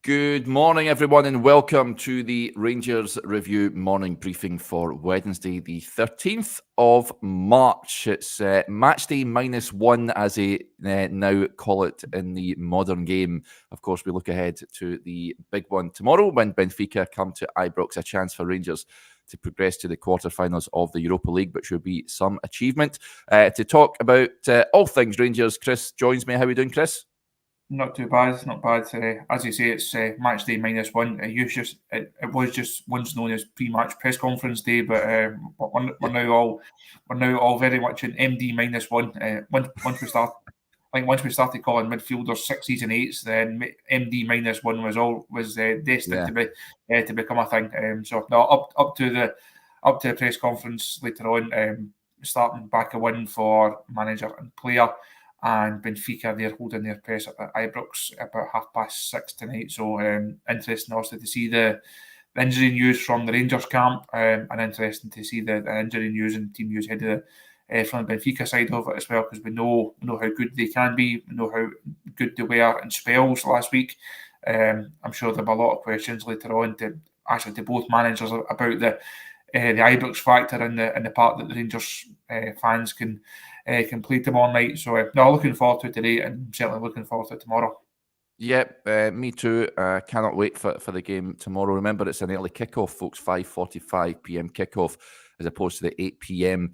Good morning, everyone, and welcome to the Rangers Review morning briefing for Wednesday, the 13th of March. It's match day -1, as they now call it in the modern game. Of course, we look ahead to the big one tomorrow when Benfica come to Ibrox, a chance for Rangers to progress to the quarterfinals of the Europa League, which will be some achievement. To talk about all things Rangers, Chris joins me. How are we doing, Chris? Not too bad, not bad. As you say, it's match day -1. It was just once known as pre-match press conference day, but we're now all very much in MD -1. Once we start, I think once we started calling midfielders 6s and 8s, then MD -1 was destined to become a thing. So no, up to the press conference later on, starting back a win for manager and player. And Benfica, they're holding their press at Ibrox about 6:30 tonight. So interesting also to see the injury news from the Rangers camp, and interesting to see the injury news and team news ahead of from the Benfica side of it as well, because we know how good they can be, we know how good they were in spells last week. I'm sure there'll be a lot of questions later on to both managers about the Ibrox factor and the part that the Rangers fans can play tomorrow night. So no, looking forward to it today, and certainly looking forward to it tomorrow. Yep, me too. Cannot wait for the game tomorrow. Remember, it's an early kickoff, folks, 5:45 p.m. kickoff as opposed to the 8 p.m.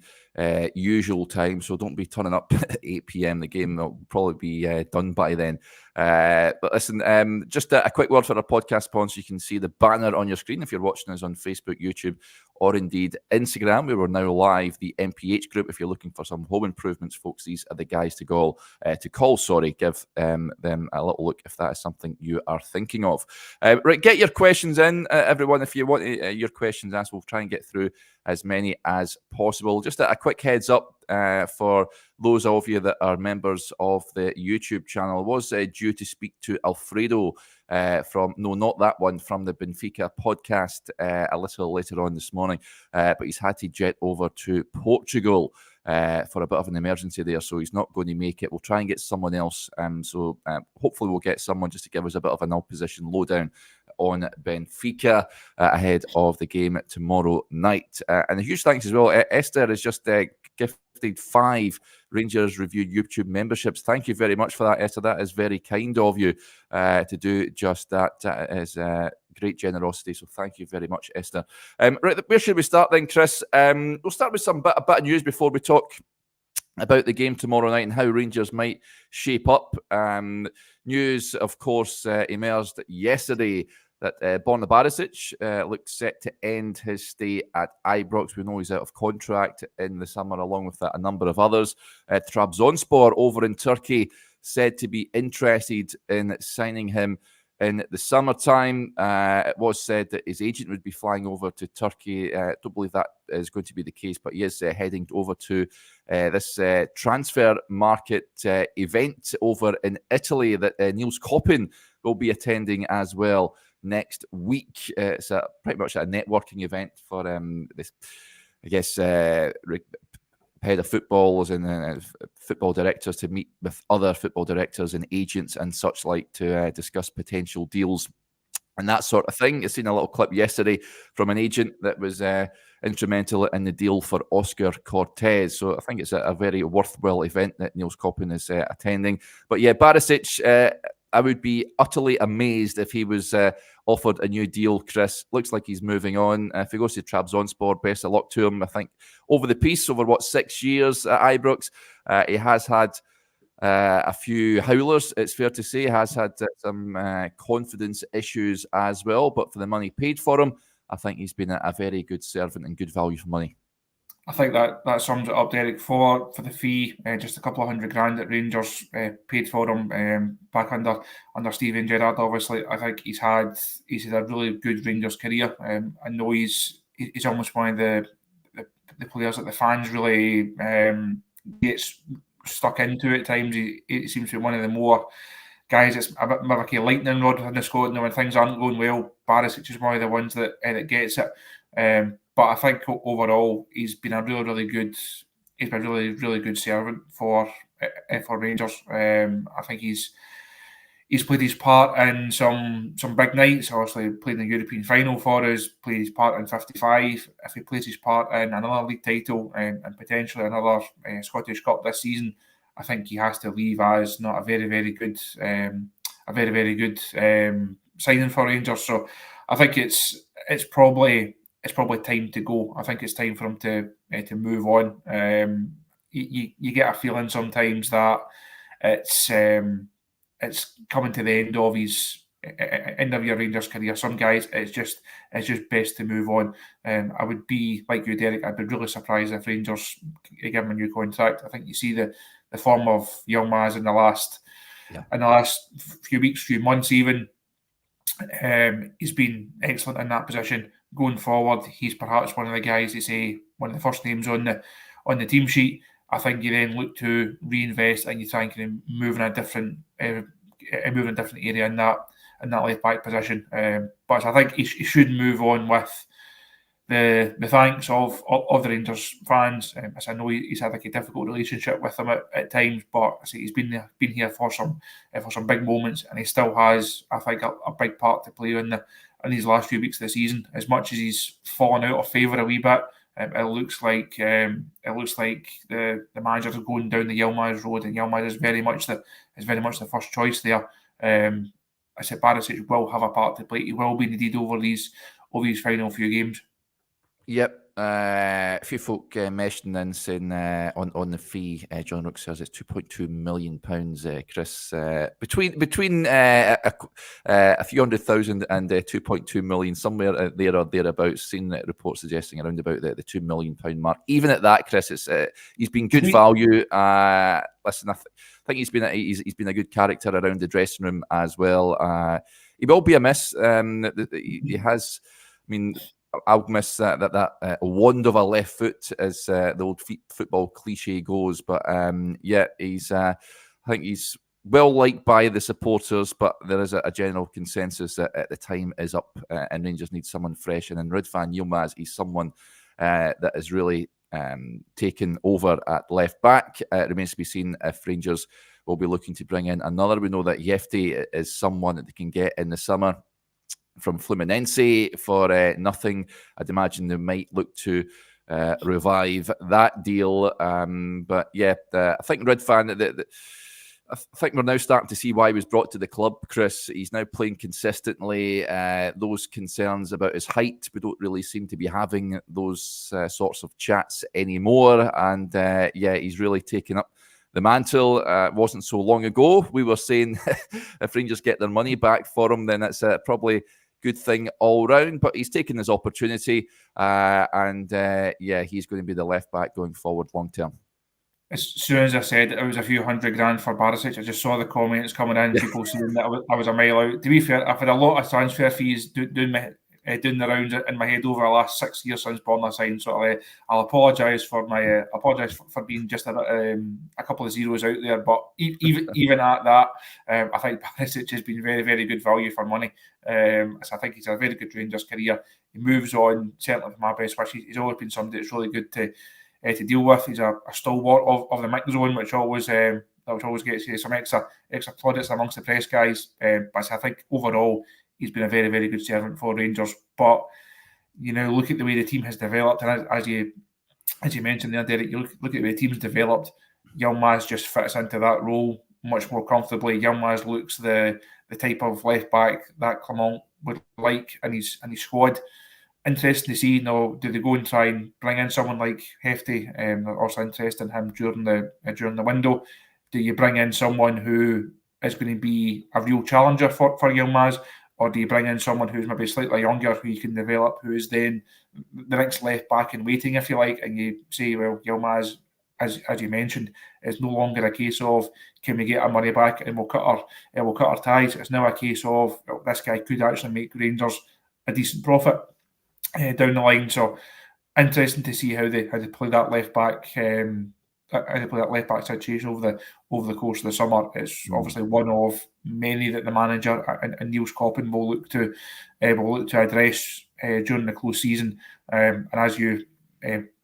Usual time. So don't be turning up at 8 p.m. The game will probably be done by then. But listen, just a quick word for our podcast sponsor. You can see the banner on your screen if you're watching us on Facebook, YouTube, or indeed Instagram. We were now live, the MPH Group. If you're looking for some home improvements, folks, these are the guys to call. Give them a little look if that is something you are thinking of. Right, get your questions in, everyone. If you want your questions asked, we'll try and get through as many as possible. Just a quick heads up for those of you that are members of the YouTube channel. I was due to speak to Alfredo from the Benfica podcast a little later on this morning, but he's had to jet over to Portugal for a bit of an emergency there, so he's not going to make it. We'll try and get someone else, so hopefully we'll get someone just to give us a bit of an opposition lowdown on Benfica ahead of the game tomorrow night. And a huge thanks as well. Esther has just gifted 5 Rangers Review YouTube memberships. Thank you very much for that, Esther. That is very kind of you to do just that. That is great generosity. So thank you very much, Esther. Right, where should we start then, Chris? We'll start with some bit of news before we talk about the game tomorrow night and how Rangers might shape up. News, of course, emerged yesterday that Borna Barisic looks set to end his stay at Ibrox. We know he's out of contract in the summer, along with a number of others. Trabzonspor over in Turkey said to be interested in signing him in the summertime. It was said that his agent would be flying over to Turkey. Don't believe that is going to be the case, but he is heading over to this transfer market event over in Italy that Niels Koppen will be attending as well next week. It's pretty much a networking event for this, I guess, head of footballers and football directors to meet with other football directors and agents and such like to discuss potential deals and that sort of thing. I've seen a little clip yesterday from an agent that was instrumental in the deal for Oscar Cortez. So I think it's a very worthwhile event that Niels Koppen is attending. But yeah, Barisic, I would be utterly amazed if he was offered a new deal, Chris. Looks like he's moving on. If he goes to Trabzonspor, best of luck to him. I think over the piece, over 6 years at Ibrox, he has had a few howlers, it's fair to say. He has had some confidence issues as well. But for the money paid for him, I think he's been a very good servant and good value for money. I think that sums it up, Derek. For the fee, just a couple of $100,000 that Rangers paid for him back under Steven Gerrard. Obviously, I think he's had a really good Rangers career. I know he's almost one of the players that the fans really gets stuck into at times. He seems to be one of the more guys that's a bit more like a lightning rod within the squad. And when things aren't going well, Barisic is one of the ones that gets it. But I think overall he's been a really good servant for Rangers. I think he's he's played his part in some big nights. Obviously, played in the European final for us. Played his part in 55. If he plays his part in another league title and potentially another Scottish Cup this season, I think he has to leave as not a very very good signing for Rangers. So I think it's probably time to go. I think it's time for him to move on. You get a feeling sometimes that it's coming to the end of his end of your Rangers career. Some guys, it's just best to move on. I would be like you, Derek. I'd be really surprised if Rangers give him a new contract. I think you see the form of young Maz in the last few weeks, few months, even. He's been excellent in that position. Going forward, he's perhaps one of the guys they say one of the first names on the team sheet. I think you then look to reinvest and you try and kind of move in a different area in that left back position. But I think he should move on with the thanks of the Rangers fans. As I know he's had like a difficult relationship with them at times, but I say he's been here for some big moments, and he still has, I think, a big part to play in these last few weeks of the season. As much as he's fallen out of favour a wee bit, it looks like the managers are going down the Yilmaz road, and Yilmaz is very much the first choice there. I said Barisic will have a part to play. He will be needed over these final few games. Yep. A few folk mentioning in saying on the fee, John Rook says it's £2.2 million, Chris. Between a few 100,000 and 2.2 million, somewhere there or thereabouts. Seen reports suggesting around about the £2 million mark. Even at that, Chris, it's he's been good value. Listen, I think he's been a good character around the dressing room as well. He will be a miss. He has. I mean, I'll miss that wand of a left foot, as the old football cliche goes. But he's. I think he's well liked by the supporters, but there is a general consensus that at the time is up, and Rangers need someone fresh. And in Ridvan Yilmaz, he's someone that is really taken over at left back. It remains to be seen if Rangers will be looking to bring in another. We know that Yefte is someone that they can get in the summer from Fluminense for nothing. I'd imagine they might look to revive that deal. But yeah, I think Ridvan, I think we're now starting to see why he was brought to the club, Chris. He's now playing consistently. Those concerns about his height, we don't really seem to be having those sorts of chats anymore. And he's really taken up the mantle. Wasn't so long ago we were saying if Rangers get their money back for him, then it's probably good thing all round, but he's taken his opportunity, and he's going to be the left back going forward long term. As soon as I said it was a few $100,000 for Barisic, I just saw the comments coming in, people saying that I was a mile out. To be fair, I've had a lot of transfer fees doing the rounds in my head over the last 6 years since Borna signed. So I'll apologise for being just a couple of zeros out there. But even at that, I think Barisic has been very, very good value for money. So I think he's a very good Rangers career. He moves on, certainly for my best wishes. He's always been somebody that's really good to deal with. He's a stalwart of the mix zone, which always gets you some extra plaudits amongst the press guys. But I think overall he's been a very, very good servant for Rangers. But look at the way the team has developed, and as you mentioned there, Derek, you look at the way the team's developed. Yilmaz just fits into that role much more comfortably. Yilmaz looks the type of left back that Clement would like in his squad. Interesting to see. Do they go and try and bring in someone like Hefty? They're also interested in him during the window. Do you bring in someone who is going to be a real challenger for Yilmaz, or do you bring in someone who's maybe slightly younger, who you can develop, who is then the next left back in waiting, if you like, and you say, well, Yilmaz, as you mentioned, is no longer a case of can we get our money back and we'll cut our ties. It's now a case of this guy could actually make Rangers a decent profit down the line. So interesting to see how they play that left back situation over the course of the summer. It's obviously one of many that the manager and Niels Koppen will look to address during the close season. And as you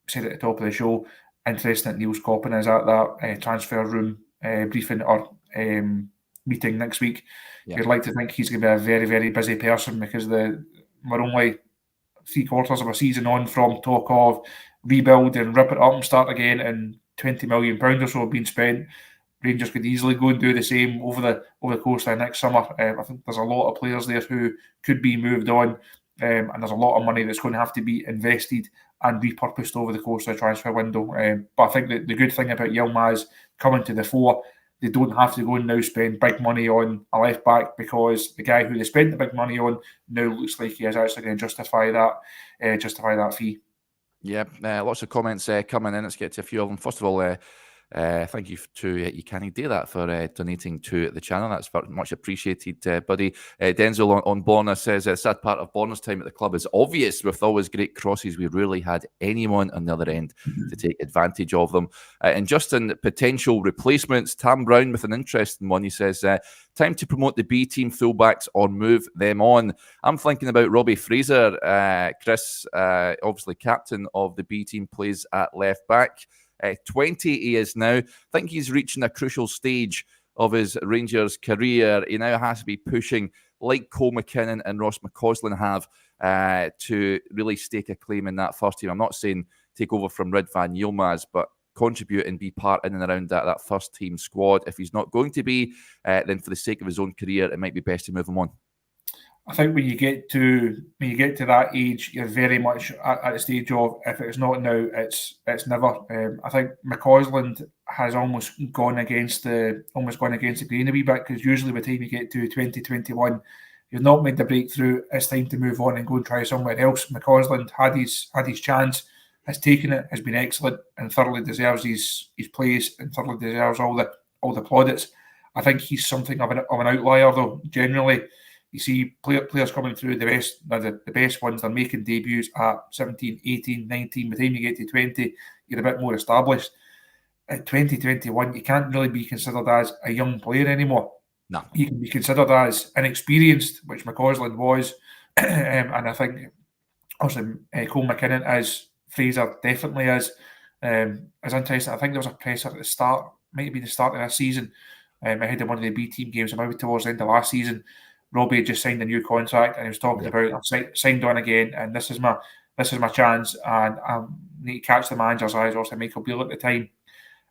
said at the top of the show, interesting that Niels Koppen is at that transfer room briefing or meeting next week. Yeah. You'd like to think he's going to be a very, very busy person, because we're only 3/4 of a season on from talk of rebuild and rip it up and start again, and £20 million or so being spent. Rangers could easily go and do the same over the course of the next summer. I think there's a lot of players there who could be moved on, and there's a lot of money that's going to have to be invested and repurposed over the course of the transfer window. But I think that the good thing about Yilmaz coming to the fore, they don't have to go and now spend big money on a left back, because the guy who they spent the big money on now looks like he is actually going to justify that fee. Yeah, lots of comments coming in. Let's get to a few of them. First of all, thank you to You Can't Do That for donating to the channel. That's much appreciated, buddy. Denzel on Borna says, a sad part of Borna's time at the club is obvious. With always great crosses, we rarely had anyone on the other end to take advantage of them. And just in potential replacements, Tam Brown with an interesting one. He says, time to promote the B team fullbacks or move them on. I'm thinking about Robbie Fraser. Chris, obviously captain of the B team, plays at left back. 20 he is now. I think he's reaching a crucial stage of his Rangers career. He now has to be pushing, like Cole McKinnon and Ross McCausland have, to really stake a claim in that first team. I'm not saying take over from Ridvan Yilmaz, but contribute and be part in and around that first team squad. If he's not going to be, then for the sake of his own career, it might be best to move him on. I think when you get to that age, you're very much at the stage of, if it's not now, it's never. I think McCausland has almost gone against the grain a wee bit, because usually by the time you get to 2021, you've not made the breakthrough. It's time to move on and go and try somewhere else. McCausland had his chance, has taken it, has been excellent, and thoroughly deserves his place, and thoroughly deserves all the plaudits. I think he's something of an outlier, though. Generally, you see players coming through, the best ones, they're making debuts at 17, 18, 19. By the time you get to 20, you're a bit more established. At 2021, you can't really be considered as a young player anymore. No. You can be considered as inexperienced, which McCausland was. And I think also Cole McKinnon is, Fraser definitely is. It's interesting. I think there was a presser at the start, might have been the start of this season, ahead of one of the B team games, maybe towards the end of last season. Robbie had just signed a new contract, and he was talking about, I've signed on again, and this is my chance, and I need to catch the manager's eyes. Also, Michael Beale at the time,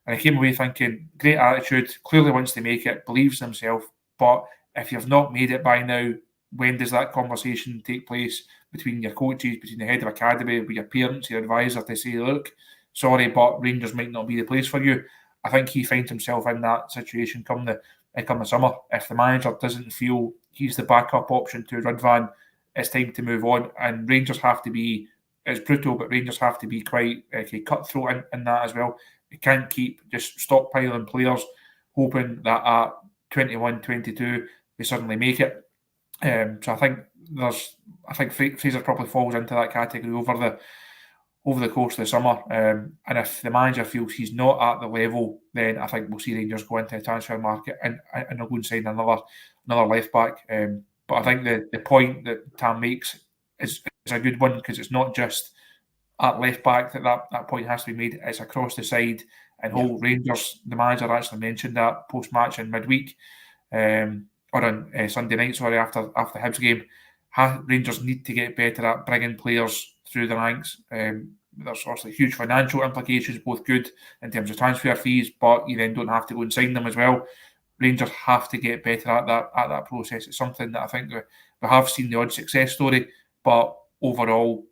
and I came away thinking, great attitude, clearly wants to make it, believes in himself. But if you've not made it by now, when does that conversation take place between your coaches, between the head of academy, with your parents, your advisor, to say, look, sorry, but Rangers might not be the place for you? I think he finds himself in that situation come the summer. If the manager doesn't feel he's the backup option to Ridvan, it's time to move on. And Rangers have to be, it's brutal, but Rangers have to be quite cutthroat in that as well. They can't keep just stockpiling players, hoping that at 21, 22, they suddenly make it. So I think Fraser probably falls into that category over the course of the summer. And if the manager feels he's not at the level, then I think we'll see Rangers go into the transfer market and they'll go and sign another left back. But I think the point that Tam makes is a good one, because it's not just at left back that point has to be made. It's across the side. And whole Rangers, the manager actually mentioned that post-match in midweek, or on Sunday night, after the Hibs game. Rangers need to get better at bringing players through the ranks. There's obviously huge financial implications, both good in terms of transfer fees, but you then don't have to go and sign them as well. Rangers have to get better at that process. It's something that I think we have seen the odd success story, but overall,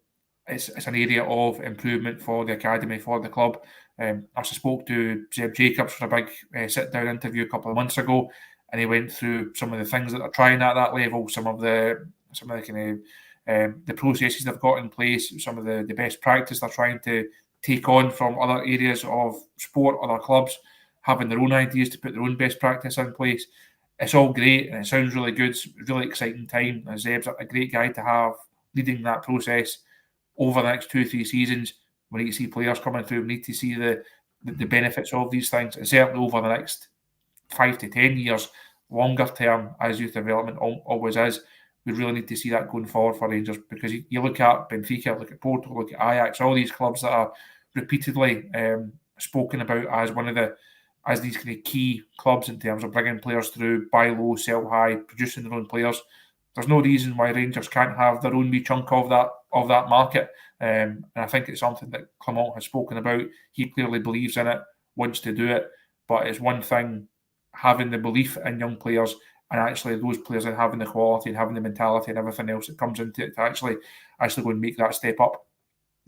it's an area of improvement for the academy, for the club. I also spoke to Zeb Jacobs for a big sit-down interview a couple of months ago, and he went through some of the things that they're trying at that level, some of the kind of the processes they've got in place, some of the best practice they're trying to take on from other areas of sport, other clubs, having their own ideas to put their own best practice in place. It's all great and it sounds really good. It's a really exciting time. And Zeb's a great guy to have leading that process over the next 2-3 seasons. We need to see players coming through. We need to see the benefits of these things. And certainly over the next 5 to 10 years, longer term, as youth development always is, we really need to see that going forward for Rangers, because you look at Benfica, look at Porto, look at Ajax, all these clubs that are repeatedly spoken about as one of the as these kind of key clubs in terms of bringing players through, buy low, sell high, producing their own players. There's no reason why Rangers can't have their own wee chunk of that market. And I think it's something that Clement has spoken about. He clearly believes in it, wants to do it. But it's one thing having the belief in young players and actually those players and having the quality and having the mentality and everything else that comes into it to actually go and make that step up.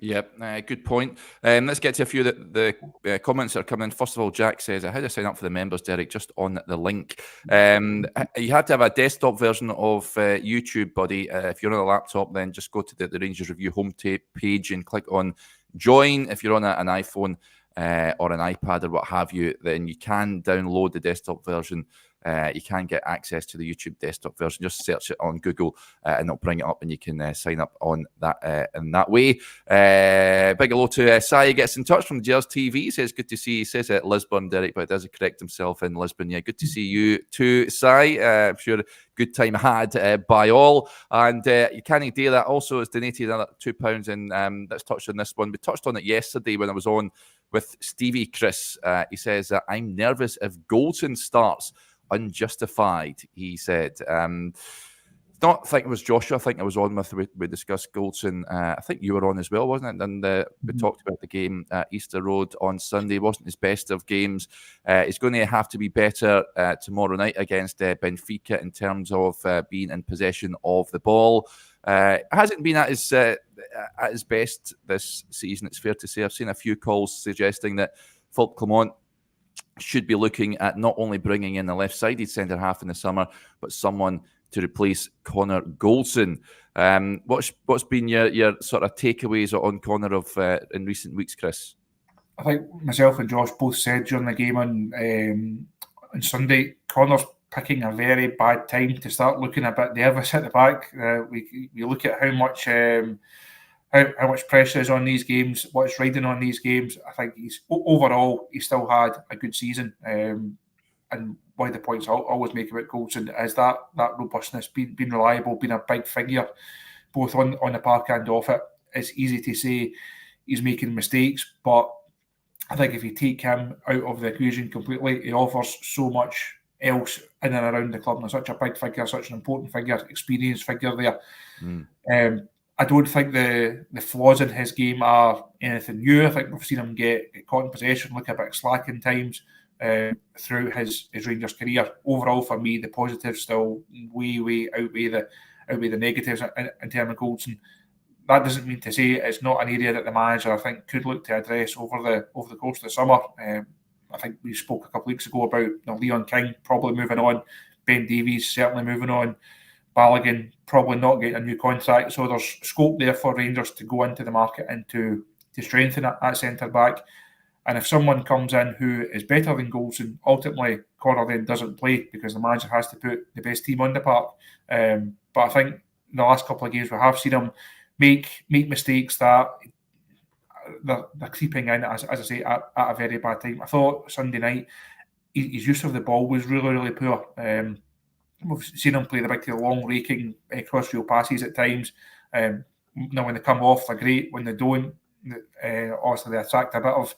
Yep, good point. Let's get to a few of the comments that are coming in. First of all, Jack says, how do I sign up for the members, Derek? Just on the link. You have to have a desktop version of YouTube, buddy. If you're on a laptop, then just go to the Rangers Review homepage page and click on join. If you're on an iPhone or an iPad or what have you, then you can download the desktop version. You can get access to the YouTube desktop version. Just search it on Google and it'll bring it up and you can sign up on that in that way. Big hello to Sai, gets in touch from Gers TV. He says, good to see you. He says at Lisbon, Derek, but does correct himself in Lisbon. Yeah, good to see you too, Sai. I'm sure good time had by all. And you can't do that. Also, it's donated another £2 and that's touched on this one. We touched on it yesterday when I was on with Stevie Chris. He says, I'm nervous if Goldson starts. Unjustified, he said. Not think it was Joshua. I think I was on with. We discussed Goldson. I think you were on as well, wasn't it? And we talked about the game at Easter Road on Sunday. It wasn't his best of games. He's going to have to be better tomorrow night against Benfica in terms of being in possession of the ball. Hasn't been at his best this season. It's fair to say. I've seen a few calls suggesting that Philippe Clement should be looking at not only bringing in the left-sided centre-half in the summer, but someone to replace Connor Goldson. What's been your sort of takeaways on Connor in recent weeks, Chris? I think myself and Josh both said during the game on Sunday, Connor's picking a very bad time to start looking a bit nervous at the back. We look at how much pressure is on these games, what's riding on these games. I think overall he still had a good season. And one of the points I always make about Goldson is that robustness, being reliable, being a big figure, both on the park and off it. It's easy to say he's making mistakes, but I think if you take him out of the equation completely, he offers so much else in and around the club. And such a big figure, such an important figure, experienced figure there. I don't think the flaws in his game are anything new. I think we've seen him get caught in possession, look a bit slack in times throughout his Rangers career. Overall, for me, the positives still way outweigh the negatives in terms of Goldson. That doesn't mean to say it's not an area that the manager, I think, could look to address over the course of the summer. I think we spoke a couple of weeks ago about Leon King probably moving on, Ben Davies certainly moving on, Balogun probably not getting a new contract. So there's scope there for Rangers to go into the market and to strengthen at centre-back. And if someone comes in who is better than Goldson, ultimately Connor then doesn't play because the manager has to put the best team on the park. But I think in the last couple of games we have seen him make mistakes that they're creeping in, as I say, at a very bad time. I thought Sunday night his use of the ball was really poor. We've seen him play the big, long, raking cross-field passes at times. Now, when they come off, they're great. When they don't, obviously they attract a bit of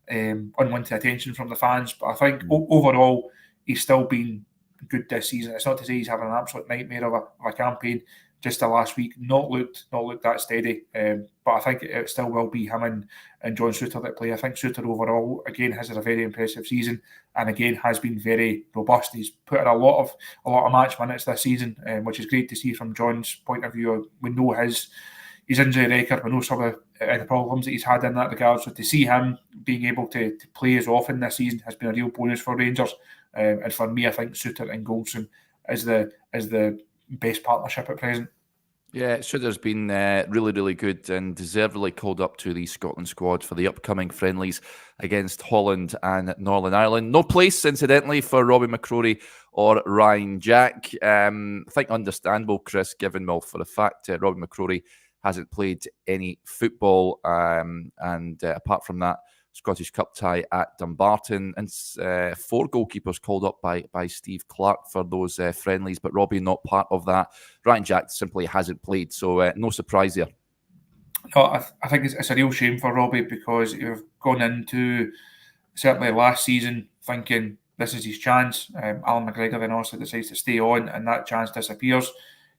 unwanted attention from the fans. But I think overall, he's still been good this season. It's not to say he's having an absolute nightmare of a campaign. Just the last week, not looked that steady. But I think it still will be him and John Souttar that play. I think Souttar overall, again, has had a very impressive season and again has been very robust. He's put in a lot of match minutes this season, which is great to see from John's point of view. We know his injury record, we know some of the problems that he's had in that regard. So to see him being able to play as often this season has been a real bonus for Rangers. And for me, I think Souttar and Goldson is the best partnership at present. Yeah, Souttar's been really good and deservedly called up to the Scotland squad for the upcoming friendlies against Holland and Northern Ireland. No place, incidentally, for Robbie McCrory or Ryan Jack. I think understandable, Chris, given, well, for the fact Robbie McCrory hasn't played any football and apart from that, Scottish Cup tie at Dumbarton, and 4 goalkeepers called up by Steve Clarke for those friendlies, but Robbie not part of that. Ryan Jack simply hasn't played, so no surprise there. No, I think it's a real shame for Robbie because you've gone into certainly last season thinking this is his chance. Alan McGregor then also decides to stay on, and that chance disappears.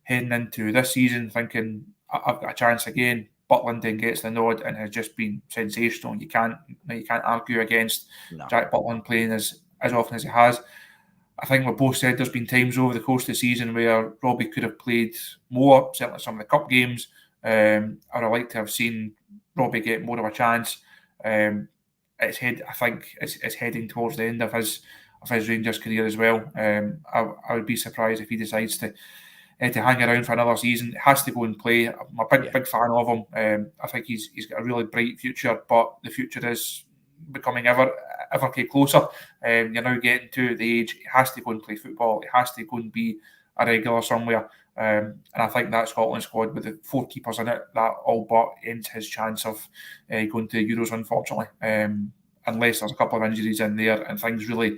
Heading into this season thinking I've got a chance again. Butland then gets the nod and has just been sensational. You can't argue against Jack Butland playing as often as he has. I think we both said there's been times over the course of the season where Robbie could have played more, certainly some of the cup games. I'd have liked to have seen Robbie get more of a chance. I think it's heading towards the end of his Rangers career as well. I would be surprised if he decides to hang around for another season. It has to go and play. I'm a big fan of him. I think he's got a really bright future, but the future is becoming ever closer. You're now getting to the age he has to go and play football. He has to go and be a regular somewhere. And I think that Scotland squad with the 4 keepers in it, that all but ends his chance of going to the Euros, unfortunately. Unless there's a couple of injuries in there and things really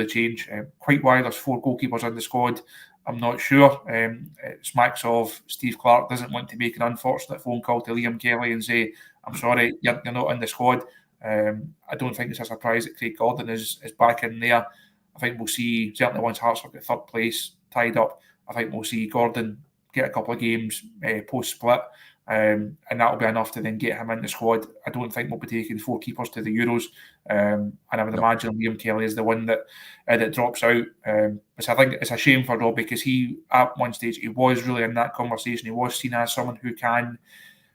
change. Quite why there's 4 goalkeepers in the squad, I'm not sure. It smacks of Steve Clarke doesn't want to make an unfortunate phone call to Liam Kelly and say, I'm sorry, you're not in the squad. I don't think it's a surprise that Craig Gordon is back in there. I think we'll see, certainly once Hearts have got 3rd place tied up, I think we'll see Gordon get a couple of games post-split, and that'll be enough to then get him in the squad. I don't think we'll be taking 4 keepers to the Euros, and I would imagine Liam Kelly is the one that drops out. But I think it's a shame for Robbie because he, at one stage, he was really in that conversation. He was seen as someone who can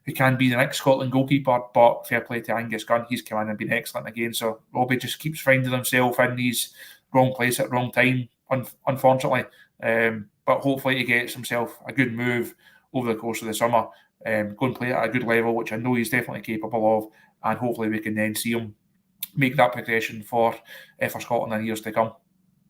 be the next Scotland goalkeeper, but fair play to Angus Gunn, he's come in and been excellent again. So Robbie just keeps finding himself in these wrong place at wrong time, unfortunately. But hopefully he gets himself a good move over the course of the summer, go and play at a good level, which I know he's definitely capable of, and hopefully we can then see him make that progression for Scotland in years to come.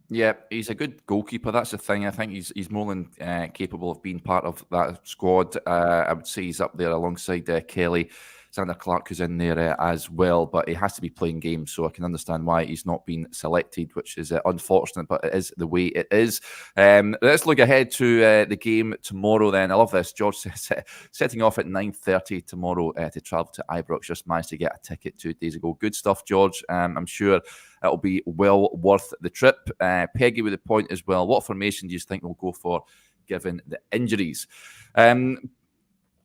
Yeah, he's a good goalkeeper. That's the thing. I think he's more than capable of being part of that squad. I would say he's up there alongside Kelly. Xander Clark is in there as well, but he has to be playing games, so I can understand why he's not been selected, which is unfortunate, but it is the way it is. Let's look ahead to the game tomorrow then. I love this. George says setting off at 9:30 tomorrow to travel to Ibrox. Just managed to get a ticket 2 days ago. Good stuff, George. I'm sure it'll be well worth the trip. Peggy with the point as well. What formation do you think we'll go for given the injuries?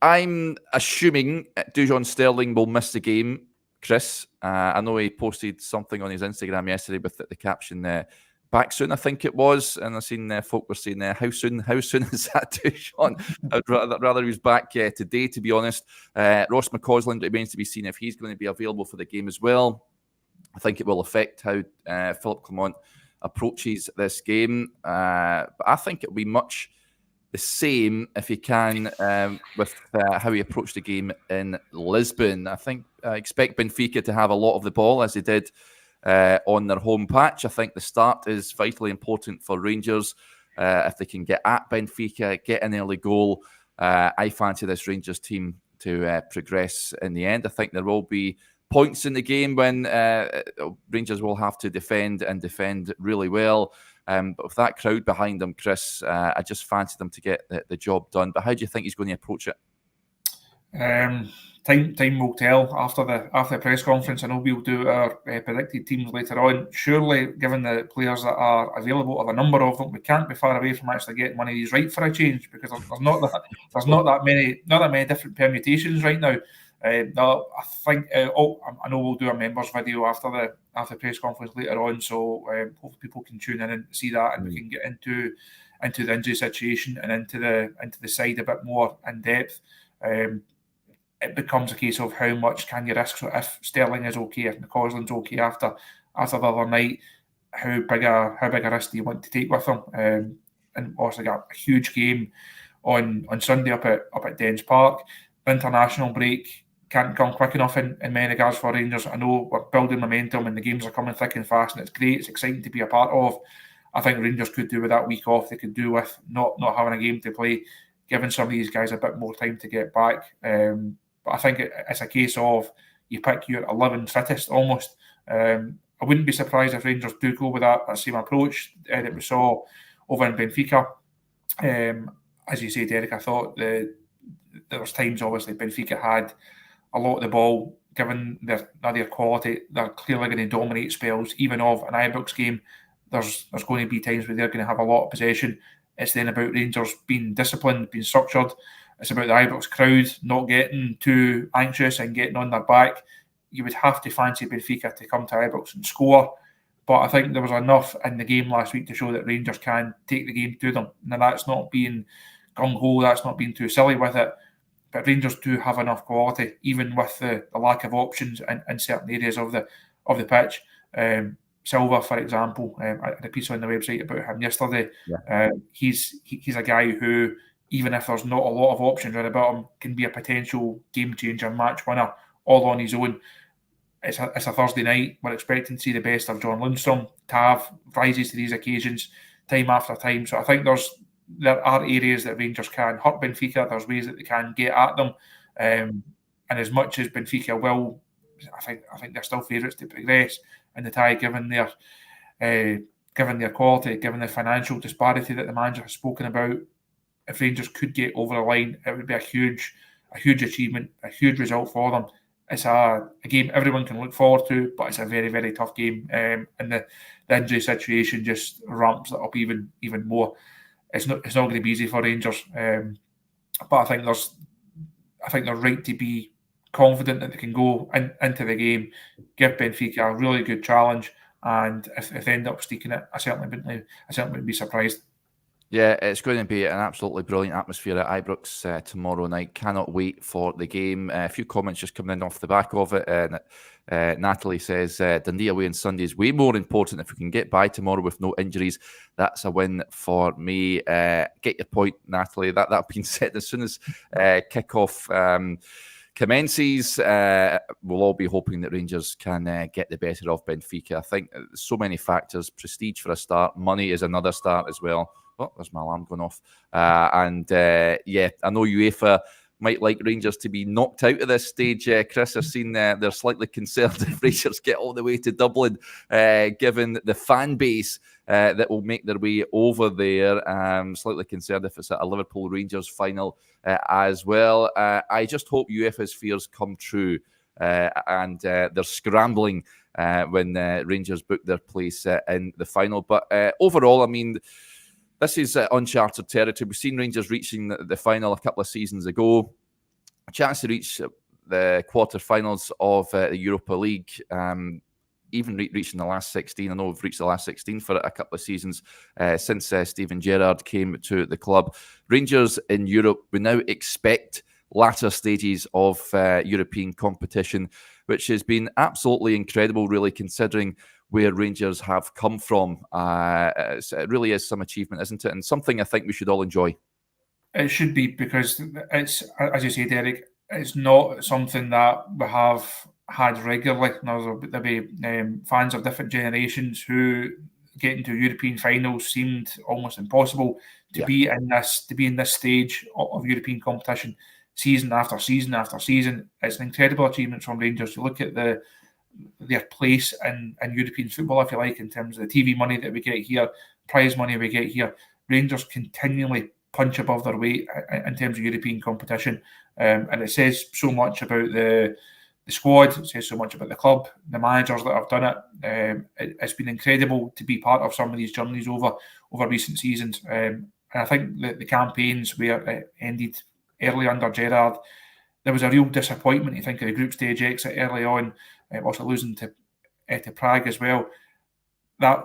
I'm assuming Dujon Sterling will miss the game, Chris. I know he posted something on his Instagram yesterday with the caption back soon, I think it was. And I've seen folk were saying, how soon is that, Dujon? I'd rather he was back today, to be honest. Ross McCausland remains to be seen if he's going to be available for the game as well. I think it will affect how Philip Clement approaches this game. But I think it'll be much the same if he can with how he approached the game in Lisbon. I expect Benfica to have a lot of the ball as they did on their home patch. I think the start is vitally important for Rangers. If they can get at Benfica, get an early goal, I fancy this Rangers team to progress in the end. I think there will be points in the game when Rangers will have to defend really well. But with that crowd behind them, Chris, I just fancy them to get the job done. But how do you think he's going to approach it? Time will tell after the press conference. I know we'll do our predicted teams later on. Surely, given the players that are available, or the number of them, we can't be far away from actually getting one of these right for a change, because there's not that many different permutations right now. No, I think. I know we'll do a members video after the press conference later on, so hopefully people can tune in and see that, and we can get into the injury situation and into the side a bit more in depth. It becomes a case of how much can you risk. So if Sterling is okay, if McCausland's okay after the other night, how big a risk do you want to take with them? And also got a huge game on Sunday up at Dens Park. The international break can't come quick enough in many regards for Rangers. I know we're building momentum and the games are coming thick and fast, and it's great. It's exciting to be a part of. I think Rangers could do with that week off. They could do with not having a game to play, giving some of these guys a bit more time to get back. But I think it's a case of you pick your 11 fittest almost. I wouldn't be surprised if Rangers do go with that same approach that we saw over in Benfica. As you say, Derek, I thought there was times, obviously, Benfica had a lot of the ball, given their quality, they're clearly going to dominate spells. Even of an Ibrox game, there's going to be times where they're going to have a lot of possession. It's then about Rangers being disciplined, being structured. It's about the Ibrox crowd not getting too anxious and getting on their back. You would have to fancy Benfica to come to Ibrox and score. But I think there was enough in the game last week to show that Rangers can take the game to them. Now, that's not being gung-ho, that's not being too silly with it. But Rangers do have enough quality, even with the lack of options in certain areas of the pitch. Silva, for example, I had a piece on the website about him yesterday. Yeah. He's a guy who, even if there's not a lot of options right about him, can be a potential game changer, match winner, all on his own. It's a Thursday night. We're expecting to see the best of John Lundstrom. Tav rises to these occasions time after time. So I think there are areas that Rangers can hurt Benfica. There's ways that they can get at them. And as much as Benfica will, I think they're still favourites to progress in the tie, given their quality, given the financial disparity that the manager has spoken about. If Rangers could get over the line, it would be a huge achievement, a huge result for them. It's a game everyone can look forward to, but it's a very, very tough game. And the injury situation just ramps it up even more. It's not going to be easy for Rangers. But I think they're right to be confident that they can go into the game, give Benfica a really good challenge, and if they end up sneaking it, I certainly wouldn't be surprised. Yeah, it's going to be an absolutely brilliant atmosphere at Ibrox tomorrow night. Cannot wait for the game. A few comments just coming in off the back of it. Natalie says, Dundee away on Sunday is way more important. If we can get by tomorrow with no injuries, that's a win for me. Get your point, Natalie. That being said, as soon as kickoff commences, we'll all be hoping that Rangers can get the better of Benfica. I think so many factors. Prestige for a start. Money is another start as well. Oh, there's my alarm going off. Yeah, I know UEFA might like Rangers to be knocked out of this stage. Chris, I've seen they're slightly concerned if Rangers get all the way to Dublin, given the fan base that will make their way over there. Slightly concerned if it's a Liverpool-Rangers final as well. I just hope UEFA's fears come true and they're scrambling when Rangers book their place in the final. But overall, I mean, this is uncharted territory. We've seen Rangers reaching the final a couple of seasons ago. A chance to reach the quarterfinals of the Europa League, even reaching the last 16. I know we've reached the last 16 for a couple of seasons since Steven Gerrard came to the club. Rangers in Europe, we now expect latter stages of European competition, which has been absolutely incredible, really, considering where Rangers have come from. It really is some achievement, isn't it? And something I think we should all enjoy. It should be, because it's, as you say, Derek, it's not something that we have had regularly. There'll be fans of different generations who getting to European finals seemed almost impossible to be in this stage of European competition season after season after season. It's an incredible achievement from Rangers. You look at their place in European football, if you like, in terms of the TV money that we get here, prize money we get here. Rangers continually punch above their weight in terms of European competition, and it says so much about the squad. It says so much about the club, the managers that have done it. It's been incredible to be part of some of these journeys over recent seasons, and I think the campaigns where it ended early under Gerrard, there was a real disappointment. You think of the group stage exit early on, also losing to Prague as well. That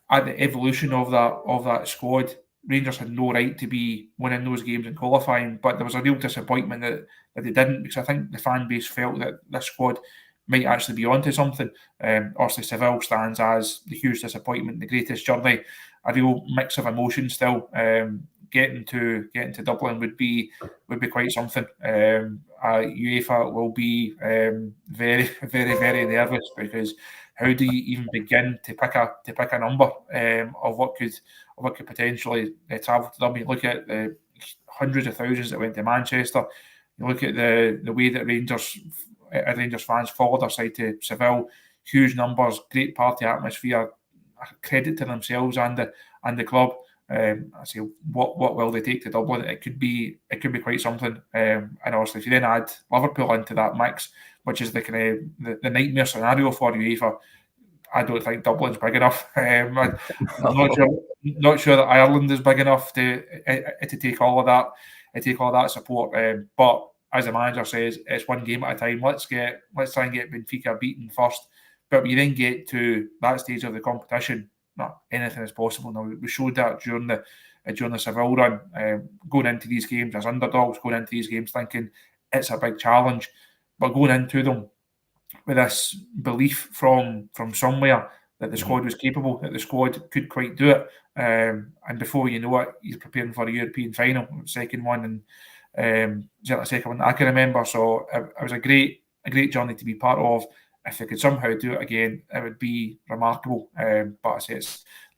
at the evolution of that squad, Rangers had no right to be winning those games and qualifying, but there was a real disappointment that they didn't, because I think the fan base felt that this squad might actually be onto something. Obviously, Seville stands as the huge disappointment, the greatest journey, a real mix of emotions still. Getting to Dublin would be quite something. UEFA will be very, very, very nervous, because how do you even begin to pick a number of what could potentially travel to Dublin? You look at the hundreds of thousands that went to Manchester. You look at the way that Rangers fans followed their side to Seville. Huge numbers, great party atmosphere. Credit to themselves and the club. I say, what will they take to Dublin? It could be quite something. And obviously, if you then add Liverpool into that mix, which is the kind of the nightmare scenario for UEFA, I don't think Dublin's big enough. I'm not sure that Ireland is big enough to take all of that support. But as the manager says, it's one game at a time. Let's try and get Benfica beaten first. But when you then get to that stage of the competition, anything is possible. Now, we showed that during the Seville run, going into these games as underdogs, going into these games thinking it's a big challenge, but going into them with this belief from somewhere that the squad was capable, that the squad could quite do it, and before you know it, you're preparing for a European final, second one, and the second one I can remember. So it was a great journey to be part of. If they could somehow do it again, it would be remarkable. But I say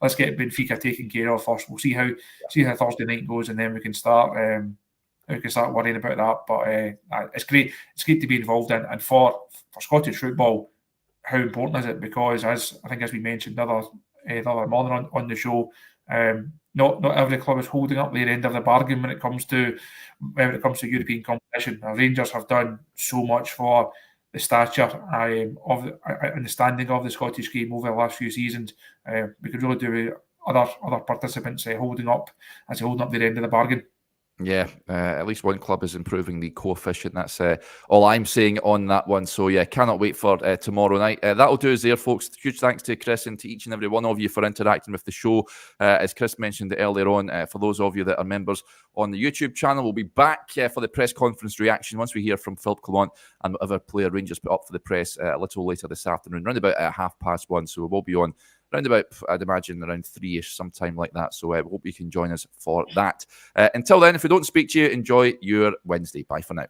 let's get Benfica taken care of first. We'll see how Thursday night goes, and then we can start worrying about that. But it's great. It's great to be involved in, and for Scottish football, how important is it? Because as we mentioned the other morning on the show, not every club is holding up their end of the bargain when it comes to European competition. Now, Rangers have done so much for the stature and the standing of the Scottish game over the last few seasons. We could really do with other participants holding up their end of the bargain. Yeah, at least one club is improving the coefficient. That's all I'm saying on that one. So yeah, cannot wait for tomorrow night. That'll do us there, folks. Huge thanks to Chris and to each and every one of you for interacting with the show. As Chris mentioned earlier on, for those of you that are members on the YouTube channel, we'll be back for the press conference reaction once we hear from Philip Clement and whatever player Rangers put up for the press a little later this afternoon, round about 1:30. So we'll be on round about, I'd imagine, around 3-ish, sometime like that. So we hope you can join us for that. Until then, if we don't speak to you, enjoy your Wednesday. Bye for now.